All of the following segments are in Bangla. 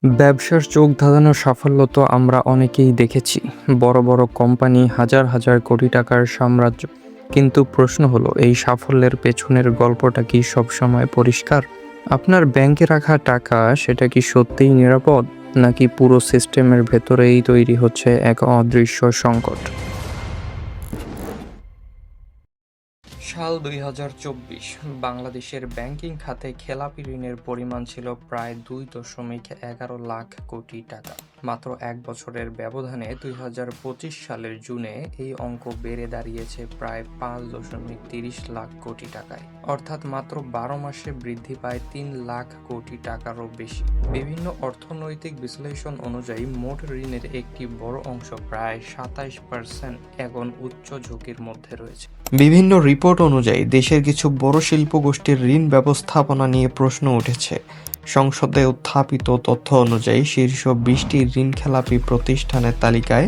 ব্যবসার চোখ ধাঁধানো সাফল্য তো আমরা অনেকেই দেখেছি। বড় বড় কোম্পানি, হাজার হাজার কোটি টাকার সাম্রাজ্য। কিন্তু প্রশ্ন হলো, এই সাফল্যের পেছনের গল্পটা কি সবসময় পরিষ্কার? আপনার ব্যাংকে রাখা টাকা সেটা কি সত্যিই নিরাপদ, নাকি পুরো সিস্টেমের ভেতরেই তৈরি হচ্ছে এক অদৃশ্য সংকট? সাল ২০২৪। বাংলাদেশের ব্যাংকিং খাতে খেলাপি ঋণের পরিমাণ ছিল প্রায় ২.১১ লাখ কোটি টাকা। মাত্র এক বছরের ব্যবধানে ২০২৫ সালের জুনে এই অঙ্ক বেড়ে দাঁড়িয়েছে প্রায় ৫.৩০ লাখ কোটি টাকায়। অর্থাৎ মাত্র ১২ মাসে বৃদ্ধি পায় ৩ লাখ কোটি টাকারও বেশি। বিভিন্ন অর্থনৈতিক বিশ্লেষণ অনুযায়ী মোট ঋণের একটি বড় অংশ, প্রায় ২৭%, এখন উচ্চ ঝুঁকির মধ্যে রয়েছে। বিভিন্ন রিপোর্ট অনুযায়ী দেশের কিছু বড় শিল্প গোষ্ঠীর ঋণ ব্যবস্থাপনা নিয়ে প্রশ্ন উঠেছে। সংসদে উত্থাপিত তথ্য অনুযায়ী শীর্ষ ২০টি ঋণখেলাপি প্রতিষ্ঠানের তালিকায়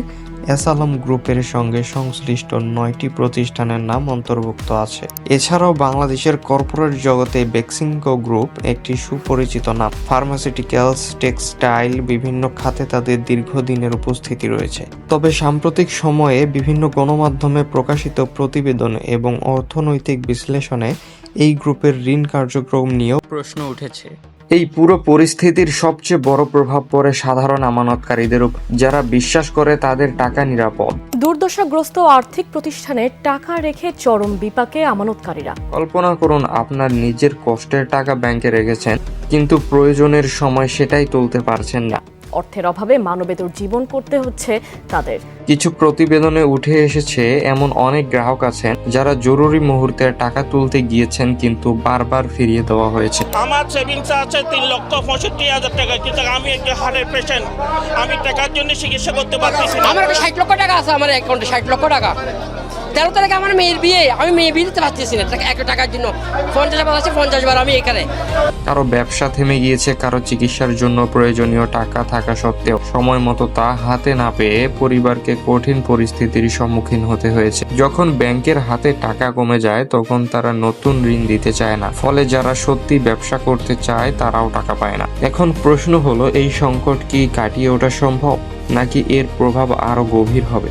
এসালম গ্রুপের সঙ্গে সংশ্লিষ্ট ৯টি প্রতিষ্ঠানের নাম অন্তর্ভুক্ত আছে। এছাড়াও বাংলাদেশের কর্পোরেট জগতে বেক্সিমকো গ্রুপ একটি সুপরিচিত নাম। ফার্মাসিউটিক্যালস, টেক্সটাইল, বিভিন্ন খাতে তাদের দীর্ঘদিনের উপস্থিতি রয়েছে। তবে সাম্প্রতিক সময়ে বিভিন্ন গণমাধ্যমে প্রকাশিত প্রতিবেদন এবং অর্থনৈতিক বিশ্লেষণে এই গ্রুপের ঋণ কার্যক্রম নিয়েও প্রশ্ন উঠেছে। এই পুরো পরিস্থিতির সবচেয়ে বড় প্রভাব পড়ে সাধারণ আমানতকারীদের উপর, যারা বিশ্বাস করে তাদের টাকা নিরাপদ। দুর্দশাগ্রস্ত আর্থিক প্রতিষ্ঠানে টাকা রেখে চরম বিপাকে আমানতকারীরা। কল্পনা করুন, আপনার নিজের কষ্টের টাকা ব্যাংকে রেখেছেন, কিন্তু প্রয়োজনের সময় সেটাই তুলতে পারছেন না। অর্থের অভাবে মানবেতর জীবন করতে হচ্ছে তাদের। কিছু প্রতিবেদনে উঠে এসেছে, এমন অনেক গ্রাহক আছেন যারা জরুরি মুহূর্তে টাকা তুলতে গিয়েছেন, কিন্তু বারবার ফিরিয়ে দেওয়া হয়েছে। আমার সেভিংস আছে ৩,৬৫,০০০ টাকা, কিন্তু আমি একটা হার্টের পেশেন্ট, আমি টাকার জন্য চিকিৎসা করতে পারতেছি না। আমার ৬০ লক্ষ টাকা আছে, আমার অ্যাকাউন্টে ৬০ লক্ষ টাকা। ১৩ তারিখে আমার মেয়ের বিয়ে, আমি মেয়ে বিয়ে দিতে পারতেছি না এক টাকার জন্য। ৫০ বার আছে, ৫০ বার আমি এখানে। কারো ব্যবসা থেমে গিয়েছে, কারো চিকিৎসার জন্য প্রয়োজনীয় টাকা থাকা সত্ত্বেও সময় মতো তা হাতে না পেয়ে পরিবারকে কঠিন পরিস্থিতির সম্মুখীন হতে হয়েছে। যখন ব্যাংকের হাতে টাকা কমে যায়, তখন তারা নতুন ঋণ দিতে চায় না। ফলে যারা সত্যি ব্যবসা করতে চায় তারাও টাকা পায় না। এখন প্রশ্ন হলো, এই সংকট কি কাটিয়ে ওঠা সম্ভব, নাকি এর প্রভাব আরো গভীর হবে?